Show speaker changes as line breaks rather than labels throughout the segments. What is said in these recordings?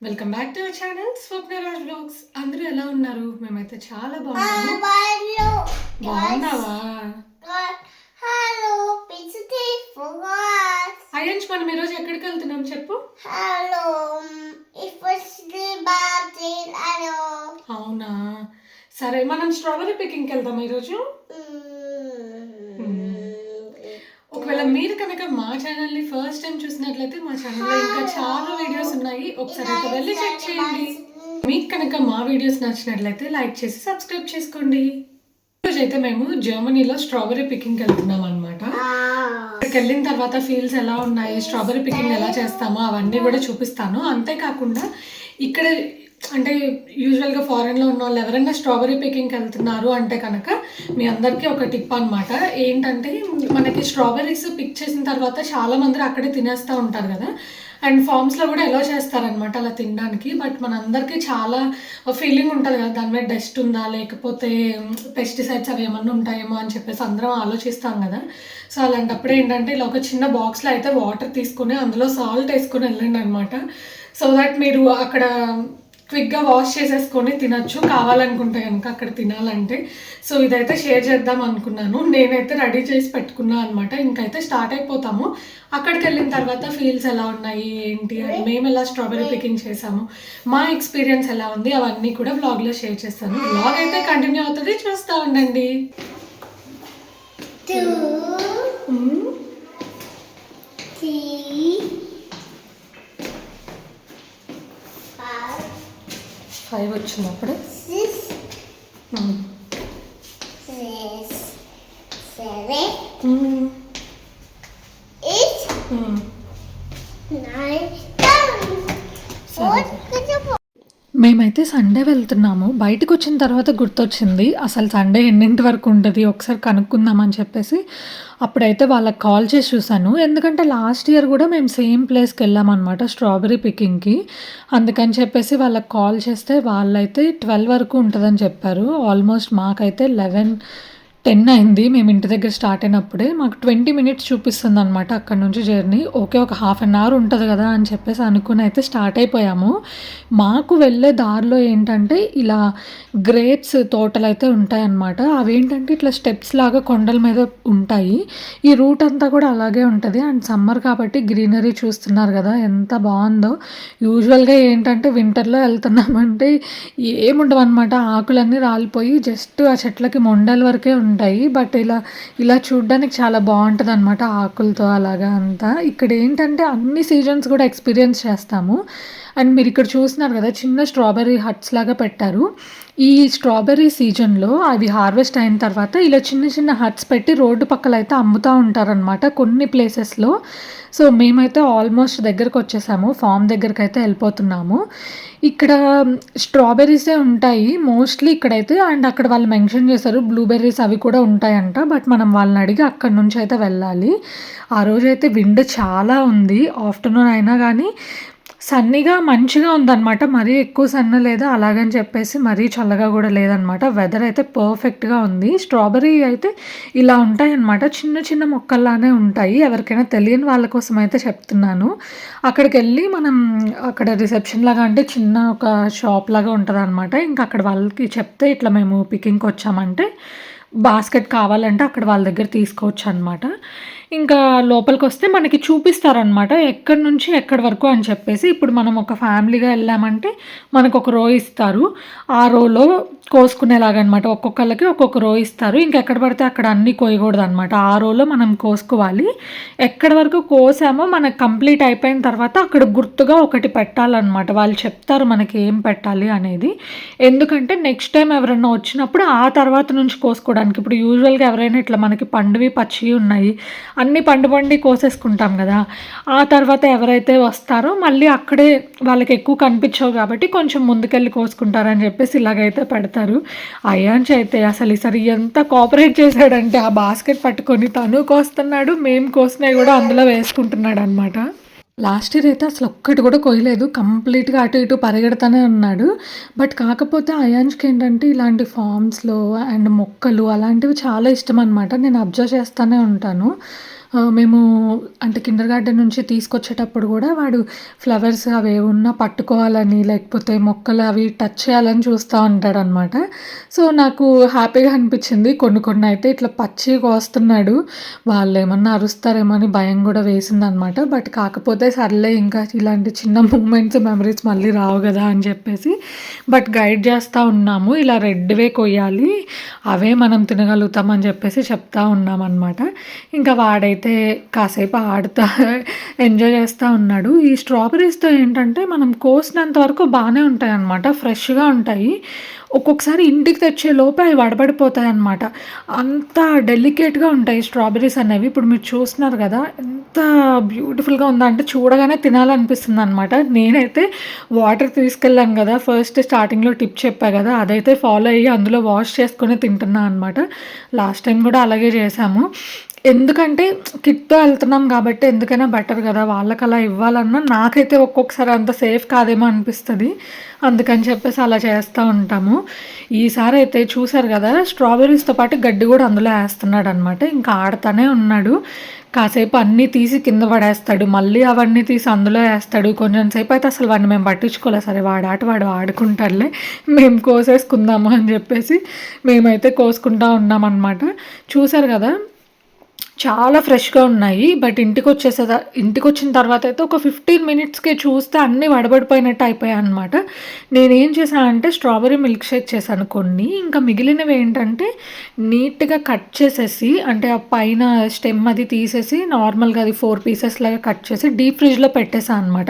Welcome back to our channel Swapnaraj vlogs. అందరూ ఎలా ఉన్నారు? మేమైతే చాలా బాగున్నాము. బాగున్నావా?
హలో
అయ్యంచ్, మనం ఈరోజు ఎక్కడికి వెళ్తున్నాం చెప్పు.
హలో
అవునా, సరే మనం స్ట్రాబెరీ పికింగ్కి వెళ్దాం ఈరోజు. ఒకవేళ మీరు కనుక మా ఛానల్ని ఫస్ట్ టైం చూసినట్లయితే మా ఛానల్లో ఇంకా చాలా వీడియోస్ ఉన్నాయి, ఒకసారి అయితే వెళ్ళి చెక్ చేయండి. మీకు కనుక మా వీడియోస్ నచ్చినట్లయితే లైక్ చేసి సబ్స్క్రైబ్ చేసుకోండి. ఈరోజు అయితే మేము జర్మనీలో స్ట్రాబెరీ పికింగ్కి వెళ్తున్నాం అనమాట. అక్కడికి వెళ్ళిన తర్వాత ఫీల్స్ ఎలా ఉన్నాయి, స్ట్రాబెరీ పికింగ్ ఎలా చేస్తామో అవన్నీ కూడా చూపిస్తాను. అంతేకాకుండా ఇక్కడ అంటే యూజువల్గా ఫారెన్లో ఉన్న వాళ్ళు ఎవరైనా స్ట్రాబెరీ పికింగ్కి వెళ్తున్నారు అంటే కనుక మీ అందరికీ ఒక టిప్ అనమాట. ఏంటంటే మనకి స్ట్రాబెరీస్ పిక్ చేసిన తర్వాత చాలామంది అక్కడే తినేస్తూ ఉంటారు కదా, అండ్ ఫార్మ్స్లో కూడా ఎలా చేస్తారనమాట అలా తినడానికి. బట్ మనందరికీ చాలా ఫీలింగ్ ఉంటుంది కదా, దాని మీద డస్ట్ ఉందా లేకపోతే పెస్టిసైడ్స్ అవి ఏమన్నా ఉంటాయేమో అని చెప్పేసి అందరం ఆలోచిస్తాం కదా. సో అలాంటప్పుడు ఏంటంటే ఇలా ఒక చిన్న బాక్స్లో అయితే వాటర్ తీసుకుని అందులో సాల్ట్ వేసుకొని వెళ్ళండి అనమాట. సో దట్ మీరు అక్కడ క్విక్గా వాష్ చేసేసుకొని తినచ్చు కావాలనుకుంటే కనుక అక్కడ తినాలంటే. సో ఇదైతే షేర్ చేద్దాం అనుకున్నాను. నేనైతే రెడీ చేసి పెట్టుకున్నాను అనమాట. ఇంకైతే స్టార్ట్ అయిపోతాము. అక్కడికి వెళ్ళిన తర్వాత ఫీల్స్ ఎలా ఉన్నాయి ఏంటి అని, మేము ఎలా స్ట్రాబెరీ పికింగ్ చేసాము, మా ఎక్స్పీరియన్స్ ఎలా ఉంది అవన్నీ కూడా వ్లాగ్లో షేర్ చేస్తాను. వ్లాగ్ అయితే కంటిన్యూ అవుతుంది, చూస్తూ ఉండండి. 5 వచ్చినప్పుడు
6 7 8 9 10.
మేమైతే సండే వెళ్తున్నాము. బయటకు వచ్చిన తర్వాత గుర్తొచ్చింది అసలు సండే ఎన్నింటి వరకు ఉంటుంది ఒకసారి కనుక్కుందామని చెప్పేసి అప్పుడైతే వాళ్ళకి కాల్ చేసి చూసాను. ఎందుకంటే లాస్ట్ ఇయర్ కూడా మేము సేమ్ ప్లేస్కి వెళ్ళామన్నమాట స్ట్రాబెరీ పికింగ్కి. అందుకని చెప్పేసి వాళ్ళకి కాల్ చేస్తే వాళ్ళైతే 12 వరకు ఉంటుందని చెప్పారు. ఆల్మోస్ట్ మాకైతే 11-10 అయింది మేము ఇంటి దగ్గర స్టార్ట్ అయినప్పుడే. మాకు 20 మినిట్స్ చూపిస్తుంది అనమాట అక్కడ నుంచి జర్నీ. ఓకే, ఒక హాఫ్ అన్ అవర్ ఉంటుంది కదా అని చెప్పేసి అనుకుని అయితే స్టార్ట్ అయిపోయాము. మాకు వెళ్ళే దారిలో ఏంటంటే ఇలా గ్రేప్స్ తోటలు అయితే ఉంటాయన్నమాట. అవేంటంటే ఇట్లా స్టెప్స్ లాగా కొండల మీద ఉంటాయి. ఈ రూట్ అంతా కూడా అలాగే ఉంటుంది. అండ్ సమ్మర్ కాబట్టి గ్రీనరీ చూస్తున్నారు కదా ఎంత బాగుందో. యూజువల్గా ఏంటంటే వింటర్లో వెళ్తున్నామంటే ఏముండవు అనమాట, ఆకులన్నీ రాలిపోయి జస్ట్ ఆ చెట్లకి మొండల వరకే ఉంటాయి. బట్ ఇలా చూడడానికి చాలా బాగుంటుంది అనమాట ఆకులతో అలాగా అంతా. ఇక్కడ ఏంటంటే అన్ని సీజన్స్ కూడా ఎక్స్పీరియన్స్ చేస్తాము. అండ్ మీరు ఇక్కడ చూస్తున్నారు కదా చిన్న స్ట్రాబెర్రీ హట్స్ లాగా పెట్టారు. ఈ స్ట్రాబెర్రీ సీజన్లో అవి హార్వెస్ట్ అయిన తర్వాత ఇలా చిన్న చిన్న హట్స్ పెట్టి రోడ్డు పక్కల అయితే అమ్ముతూ ఉంటారనమాట కొన్ని ప్లేసెస్లో. సో మేమైతే ఆల్మోస్ట్ దగ్గరకు వచ్చేసాము, ఫామ్ దగ్గరికి అయితే వెళ్ళిపోతున్నాము. ఇక్కడ స్ట్రాబెర్రీసే ఉంటాయి మోస్ట్లీ ఇక్కడైతే. అండ్ అక్కడ వాళ్ళు మెన్షన్ చేశారు బ్లూబెర్రీస్ అవి కూడా ఉంటాయంట. బట్ మనం వాళ్ళని అడిగి అక్కడి నుంచి అయితే వెళ్ళాలి. ఆ రోజైతే విండ్ చాలా ఉంది, ఆఫ్టర్నూన్ అయినా కానీ సన్నీగా మంచిగా ఉందన్నమాట. మరీ ఎక్కువ సన్న లేదా అలాగని చెప్పేసి మరీ చల్లగా కూడా లేదనమాట. వెదర్ అయితే పర్ఫెక్ట్గా ఉంది. స్ట్రాబెర్రీ అయితే ఇలా ఉంటాయన్నమాట, చిన్న చిన్న మొక్కల్లానే ఉంటాయి. ఎవరికైనా తెలియని వాళ్ళ కోసం అయితే చెప్తున్నాను. అక్కడికి వెళ్ళి మనం అక్కడ రిసెప్షన్ లాగా అంటే చిన్న ఒక షాప్ లాగా ఉంటుంది అనమాట. ఇంకా అక్కడ వాళ్ళకి చెప్తే ఇట్లా మేము పికింగ్కి వచ్చామంటే బాస్కెట్ కావాలంటే అక్కడ వాళ్ళ దగ్గర తీసుకోవచ్చు అనమాట. ఇంకా లోపలికి వస్తే మనకి చూపిస్తారనమాట ఎక్కడి నుంచి ఎక్కడి వరకు అని చెప్పేసి. ఇప్పుడు మనం ఒక ఫ్యామిలీగా వెళ్ళామంటే మనకు ఒక రో ఇస్తారు, ఆ రోలో కోసుకునేలాగా అనమాట. ఒక్కొక్కళ్ళకి ఒక్కొక్క రో ఇస్తారు. ఇంకెక్కడ పడితే అక్కడ అన్నీ కోయకూడదు అనమాట, ఆ రోలో మనం కోసుకోవాలి. ఎక్కడి వరకు కోసామో మనకు కంప్లీట్ అయిపోయిన తర్వాత అక్కడ గుర్తుగా ఒకటి పెట్టాలన్నమాట. వాళ్ళు చెప్తారు మనకి ఏం పెట్టాలి అనేది. ఎందుకంటే నెక్స్ట్ టైం ఎవరైనా వచ్చినప్పుడు ఆ తర్వాత నుంచి కోసుకోవడానికి. ఇప్పుడు యూజువల్గా ఎవరైనా ఇట్లా మనకి పండువి పచ్చివి ఉన్నాయి అన్నీ పండి కోసేసుకుంటాం కదా, ఆ తర్వాత ఎవరైతే వస్తారో మళ్ళీ అక్కడే వాళ్ళకి ఎక్కువ కనిపించవు కాబట్టి కొంచెం ముందుకెళ్ళి కోసుకుంటారని చెప్పేసి ఇలాగైతే పెడతారు. అయాన్స్ అయితే అసలు ఈసారి ఎంత కోఆపరేట్ చేశాడంటే ఆ బాస్కెట్ పట్టుకొని తను కోస్తున్నాడు, మేము కోసినవి కూడా అందులో వేసుకుంటున్నాడు అనమాట. లాస్ట్ ఇయర్ అయితే అసలు ఒక్కటి కూడా కొయ్యలేదు, కంప్లీట్గా అటు ఇటు పరిగెడతానే ఉన్నాడు. బట్ కాకపోతే అయాన్స్కి ఏంటంటే ఇలాంటి ఫామ్స్లో అండ్ మొక్కలు అలాంటివి చాలా ఇష్టం అనమాట. నేను అబ్జర్వ్ చేస్తూనే ఉంటాను. మేము అంటే కిండర్‌గార్టెన్ నుంచి తీసుకొచ్చేటప్పుడు గూడా వాడు ఫ్లవర్స్ అవేవున్నా పట్టుకోవాలని, లేకపోతే మొక్కలు అవి టచ్ చేయాలని చూస్తా ఉంటాడనమాట. సో, నాకు హ్యాపీగా అనిపిచ్చింది. కొన్ని కొన్నయితే ఇట్లా పచ్చియి కోస్తున్నాడు. వాళ్ళేమన్నా అరుస్తారేమో అని భయం గూడా వేసిందనమాట. బట్ కాకపోతే సర్లే ఇంకా ఇలాంటి చిన్న మూమెంట్స్, మెమరీస్ మళ్ళీ రావు గదా అని చెప్పేసి బట్ గైడ్ చేస్తా ఉన్నాము. ఇలా రెడ్‌వే కొయ్యాలి. అవే మనం తినగలుగుతాం అని చెప్పేసి చెప్తా ఉన్నామనమాట. ఇంకా వాడైతే కాసేపు ఆడుతా ఎంజాయ్ చేస్తా ఉన్నాడు. ఈ స్ట్రాబెర్రీస్‌తో ఏంటంటే మనం కోసినంత వరకు బానే ఉంటాయన్నమాట. ఫ్రెష్‌గా ఉంటాయి. ఒక్కొక్కసారి ఇంటికి తెచ్చే లోపే అవి వడబడిపోతాయన్నమాట. అంత డెలికేట్‌గా ఉంటాయి స్ట్రాబెర్రీస్ అనేవి. ఇప్పుడు మీరు చూస్తున్నారు గదా! ఎంత బ్యూటిఫుల్‌గా ఉందో అంటే చూడగానే తినాలనిపిస్తుందనమాట. నేనైతే వాటర్ తీసుకెళ్ళాను గదా! ఫస్ట్ స్టార్టింగ్‌లో టిప్ చెప్పా గదా! అదైతే ఫాలో అయ్యి అందులో వాష్ చేసుకొని తింటున్నా అనమాట. లాస్ట్ టైం గూడా అలాగే చేశాము. ఎందుకంటే కిడ్‌తో ఎళ్తున్నాం గాబట్టి ఎందుకైనా బెటర్ గదా! వాళ్ళకలా ఇవ్వాలన్నా నాకైతే ఒక్కొక్కసారి అంత సేఫ్ కాదేమో అనిపిస్తది. అందుకని చెప్పేసి అలా చేస్తా ఉంటాము. ఈసారైతే చూసారు గదా! స్ట్రాబెర్రీస్‌తో పాటు గడ్డి గూడా అందులో ఏస్తున్నాడనమాట. ఇంకా ఆడతానే ఉన్నాడు. కాసేపు అన్నీ తీసి కింద పడేస్తాడు. మళ్ళీ అవన్నీ తీసి అందులో ఏస్తాడు. కొంచెం సేపయితే అసలు వాడిని మేము పట్టించుకోలే. సరే వాడాట వాడు ఆడుకుంటాడులే. మేము కోసేసుకుందాము అని జెప్పేసి మేమైతే కోసుకుంటా ఉన్నామనమాట. చూసారు గదా! చాలా ఫ్రెష్‌గా ఉన్నాయి. బట్ ఇంటికొచ్చిన తర్వాతయితే ఒక 15 మినిట్స్‌కే చూస్తే అన్నీ వడబడిపోయినట్టు అయిపోయాయన్నమాట. నేనేం చేశానంటే స్ట్రాబెర్రీ మిల్క్ షేక్ చేశాను కొన్ని. ఇంకా మిగిలినవేంటంటే నీట్‌గా కట్ చేసేసి అంటే ఆ పైన స్టెమ్ అది తీసేసి నార్మల్‌గా అది 4 పీసెస్ లాగా కట్ చేసి డీప్ ఫ్రిడ్జ్‌లో పెట్టేసా అనమాట.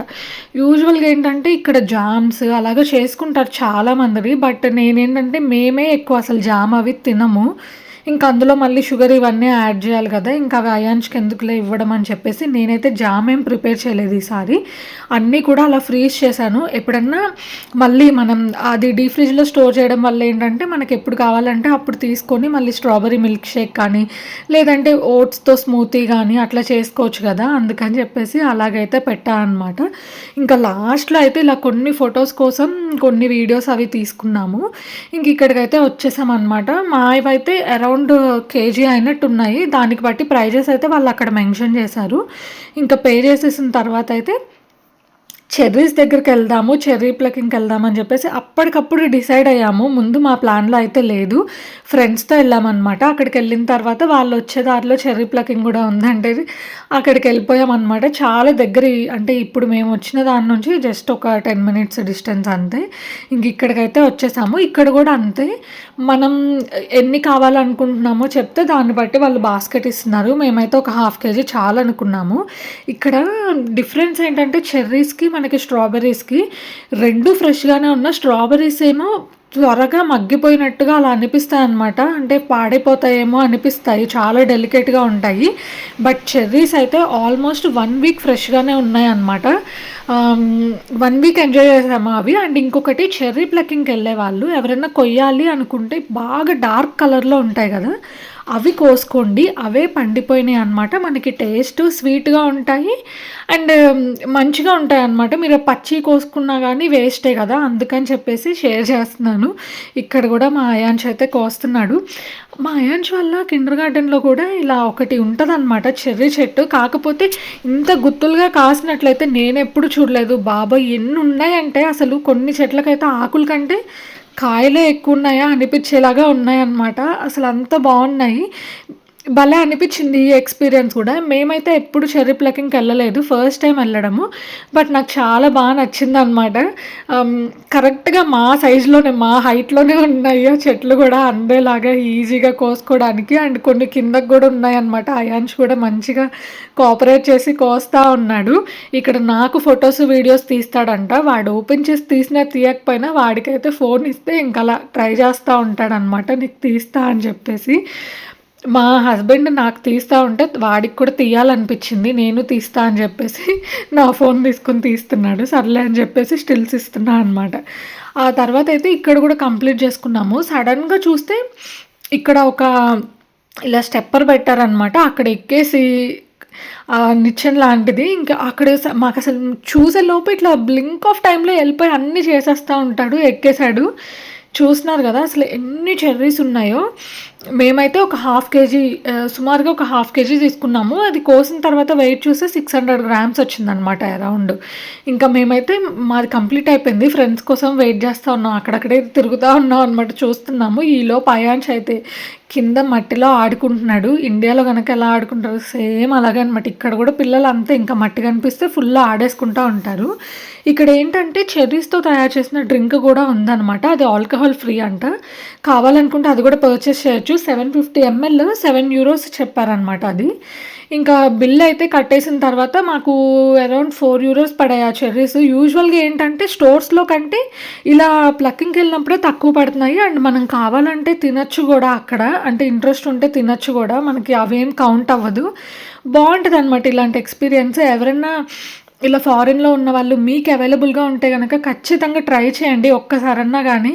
యూజువల్‌గా ఏంటంటే ఇక్కడ జామ్స్ అలాగా చేసుకుంటారు చాలామందివి. బట్ నేనేంటంటే మేమే ఎక్కువ అసలు జామ్ అవి తినము. ఇంకా అందులో మళ్ళీ షుగర్ ఇవన్నీ యాడ్ చేయాలి కదా! ఇంకా అవి అయాన్ష్‌కి ఎందుకులే ఇవ్వడం అని చెప్పేసి నేనైతే జామ్ ఏం ప్రిపేర్ చేయలేదు ఈసారి. అన్నీ కూడా అలా ఫ్రీజ్ చేశాను. ఎప్పుడన్నా మళ్ళీ మనం అది డీప్ ఫ్రిడ్జ్‌లో స్టోర్ చేయడం వల్ల ఏంటంటే మనకెప్పుడు కావాలంటే అప్పుడు తీసుకొని మళ్ళీ స్ట్రాబెర్రీ మిల్క్ షేక్ కానీ, లేదంటే ఓట్స్‌తో స్మూతీ గానీ అట్లా చేసుకోవచ్చు కదా! అందుకని చెప్పేసి అలాగైతే పెట్టా అనమాట. ఇంకా లాస్ట్‌లో అయితే ఇలా కొన్ని ఫోటోస్ కోసం కొన్ని వీడియోస్ అవి తీసుకున్నాము. ఇంక ఇక్కడికైతే వచ్చేసామనమాట. మావైతే అరౌండ్ కేజీ అయినట్టున్నాయి. దానికి బట్టి ప్రైజెస్ అయితే వాళ్ళక్కడ మెన్షన్ చేశారు. ఇంకా పే చేసేసిన తర్వాతయితే చెర్రీస్ దగ్గరికెళ్దాము, చెర్రీ ప్లకింగ్‌కెళ్దామని జెప్పేసి అప్పటికప్పుడు డిసైడ్ అయ్యాము. ముందు మా ప్లాన్‌లో అయితే లేదు. ఫ్రెండ్స్‌తో ఎళ్ళామనమాట. అక్కడికెళ్ళిన తర్వాత వాళ్ళొచ్చే దారిలో చెర్రీ ప్లకింగ్ గూడా ఉందంటే అక్కడికెళ్ళిపోయామనమాట. చాలా అంటే ఇప్పుడు మేమొచ్చిన దాని నుంచి జస్ట్ ఒక 10 మినిట్స్ డిస్టెన్స్ అంతే. ఇక్కడికైతే వచ్చేసాము. ఇక్కడ గూడా అంతే. మనం ఎన్ని కావాలనుకుంటున్నామో చెప్తే దాన్ని బట్టి వాళ్ళు బాస్కెట్ ఇస్తున్నారు. మేమైతే ఒక హాఫ్ కేజీ చాలనుకున్నాము. ఇక్కడ డిఫరెన్స్ ఏంటంటే చెర్రీస్‌కి మనకి స్ట్రాబెర్రీస్‌కి 2 ఫ్రెష్‌గానే ఉన్న స్ట్రాబెర్రీస్ ఏమో త్వరగా మగ్గిపోయినట్టుగా అలా అనిపిస్తాయన్నమాట. అంటే పాడైపోతాయేమో అనిపిస్తాయి. చాలా డెలికేట్‌గా ఉంటాయి. బట్ చెర్రీస్ అయితే ఆల్మోస్ట్ 1 వీక్ ఫ్రెష్‌గానే ఉన్నాయన్నమాట. 1 వీక్ ఎంజాయ్ చేసాము అవి. అండ్ ఇంకొకటి చెర్రీ ప్లకింగ్‌కెళ్ళేవాళ్ళు ఎవరైనా కొయ్యాలి అనుకుంటే బాగా డార్క్ కలర్‌లో ఉంటాయి గదా! అవి కోసుకోండి. అవే పండిపోయినాయి అనమాట. మనకి టేస్ట్ స్వీట్‌గా ఉంటాయి. అండ్ మంచిగా ఉంటాయన్నమాట. మీరు పచ్చియి కోసుకున్నా గానీ వేస్టే గదా! అందుకని చెప్పేసి షేర్ చేస్తున్నాను. ఇక్కడ గూడా మా అయాన్ష్ అయితే కోస్తున్నాడు. మా అయాన్ష్ వాళ్ళ కిండర్‌గార్టెన్‌లో కూడా ఇలా ఒకటి ఉంటదనమాట చెర్రీ చెట్టు. కాకపోతే ఇంత గుత్తులుగా కాసినట్లయితే నేనెప్పుడు చూడలేదు. బాబోయ్! ఎన్నున్నాయంటే అసలు కొన్ని చెట్లకైతే ఆకుల కంటే కాయలే ఎక్కువున్నాయా అనిపిచ్చేలాగా ఉన్నాయన్నమాట. అసలంత బావున్నాయి. భలే అనిపిచ్చింది ఈ ఎక్స్‌పీరియన్స్ గూడా. మేమైతే ఎప్పుడు చెర్రీ ప్లకింగ్‌కెళ్ళలేదు. ఫస్ట్ టైమ్ ఎళ్ళడము. బట్ నాకు చాలా నచ్చిందనమాట. కరెక్ట్‌గా మా సైజ్‌లోనే, మా హైట్‌లోనే ఉన్నాయి ఆ చెట్లు గూడా అందేలాగా ఈజీగా కోసుకోవడానికి. అండ్ కొన్ని కిందకి గూడా ఉన్నాయన్నమాట. అయాన్ష్ కూడా మంచిగా కోఆపరేట్ చేసి కోస్తా ఉన్నాడు. ఇక్కడ నాకు ఫోటోస్, వీడియోస్ తీస్తాడంట. వాడు ఓపెన్ చేసి తీసినా తీయకపోయినా వాడికైతే ఫోన్ ఇస్తే ఇంకలా ట్రై చేస్తా ఉంటాడనమాట. నీకు తీస్తా అని చెప్పేసి. మా హస్బెండ్ నాకు తీస్తా ఉంటే వాడికి కూడా తీయాలనిపించింది. నేను తీస్తా అని చెప్పేసి నా ఫోన్ తీసుకొని తీస్తున్నాడు. సర్లే అని చెప్పేసి స్టిల్స్ ఇస్తున్నా అనమాట. ఆ తర్వాతయితే ఇక్కడ కూడా కంప్లీట్ చేసుకున్నాము. సడెన్‌గా చూస్తే ఇక్కడ ఒక ఇలా స్టెప్పర్ పెట్టారనమాట. అక్కడ ఎక్కేసి నిచ్చెన లాంటిది. ఇంకా అక్కడ మాకసలు చూసేలోపు ఇట్లా బ్లింక్ ఆఫ్ టైమ్‌లో ఎళ్ళిపోయి అన్నీ చేసేస్తా ఉంటాడు. ఎక్కేసాడు. చూస్తున్నారు గదా! అసలు ఎన్ని చెర్రీస్ ఉన్నాయో. మేమైతే ఒక హాఫ్ కేజీ సుమారుగా ఒక హాఫ్ కేజీ తీసుకున్నాము. అది కోసిన తర్వాత వెయిట్ చూస్తే 600 గ్రామ్స్ వచ్చిందనమాట అరౌండ్. ఇంకా మేమైతే మాది కంప్లీట్ అయిపోయింది. ఫ్రెండ్స్ కోసం వెయిట్ చేస్తా ఉన్నాం. అక్కడక్కడే తిరుగుతా ఉన్నాం అనమాట, చూస్తున్నాము. ఈలోపు అయాన్ష్ అయితే కింద మట్టిలో ఆడుకుంటున్నాడు. ఇండియాలో గనక ఎలా ఆడుకుంటారు సేమ్ అలాగే అనమాట. ఇక్కడ కూడా పిల్లలు అంతే, ఇంకా మట్టి కనిపిస్తే ఫుల్ ఆడేసుకుంటూ ఉంటారు. ఇక్కడ ఏంటంటే చెర్రీస్తో తయారు చేసిన డ్రింక్ కూడా ఉందన్నమాట. అది ఆల్కహాల్ ఫ్రీ అంట. కావాలనుకుంటే అది కూడా పర్చేస్ చేయొచ్చు. 750 ml €7 చెప్పారనమాట అది. ఇంకా బిల్ అయితే కట్టేసిన తర్వాత మాకు అరౌండ్ €4 పడాయి ఆ చెర్రీస్. యూజువల్గా ఏంటంటే స్టోర్స్లో కంటే ఇలా ప్లక్కింగ్కి వెళ్ళినప్పుడే తక్కువ పడుతున్నాయి. అండ్ మనం కావాలంటే తినచ్చు కూడా అక్కడ, అంటే ఇంట్రెస్ట్ ఉంటే తినచ్చు కూడా, మనకి అవేం కౌంట్ అవ్వదు. బాగుంటుంది అనమాట ఇలాంటి ఎక్స్పీరియన్స్. ఎవరైనా ఇలా ఫారిన్‌లో ఉన్నవాళ్ళు మీకు అవైలబుల్‌గా ఉంటే గనక ఖచ్చితంగా ట్రై చేయండి ఒక్కసారన్నా గానీ.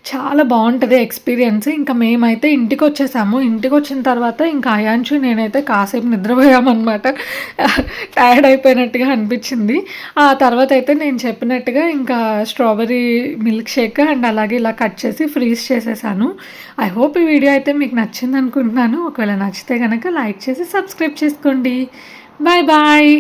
చాలా బావుంటది ఎక్స్‌పీరియన్స్. ఇంకా మేమైతే ఇంటికొచ్చేసాము. ఇంటికొచ్చిన తర్వాత ఇంకా అయాన్షు నేనైతే కాసేపు నిద్రపోయామనమాట. టైర్డ్ అయిపోయినట్టుగా అనిపిచ్చింది. ఆ తర్వాతయితే నేను చెప్పినట్టుగా ఇంకా స్ట్రాబెర్రీ మిల్క్ షేక్ అండ్ అలాగే ఇలా కట్ చేసి ఫ్రీజ్ చేసేసాను. ఐ హోప్ ఈ వీడియో అయితే మీకు నచ్చిందనుకుంటున్నాను. ఒకవేళ నచ్చితే గనక లైక్ చేసి సబ్స్క్రైబ్ చేసుకోండి. Bye bye.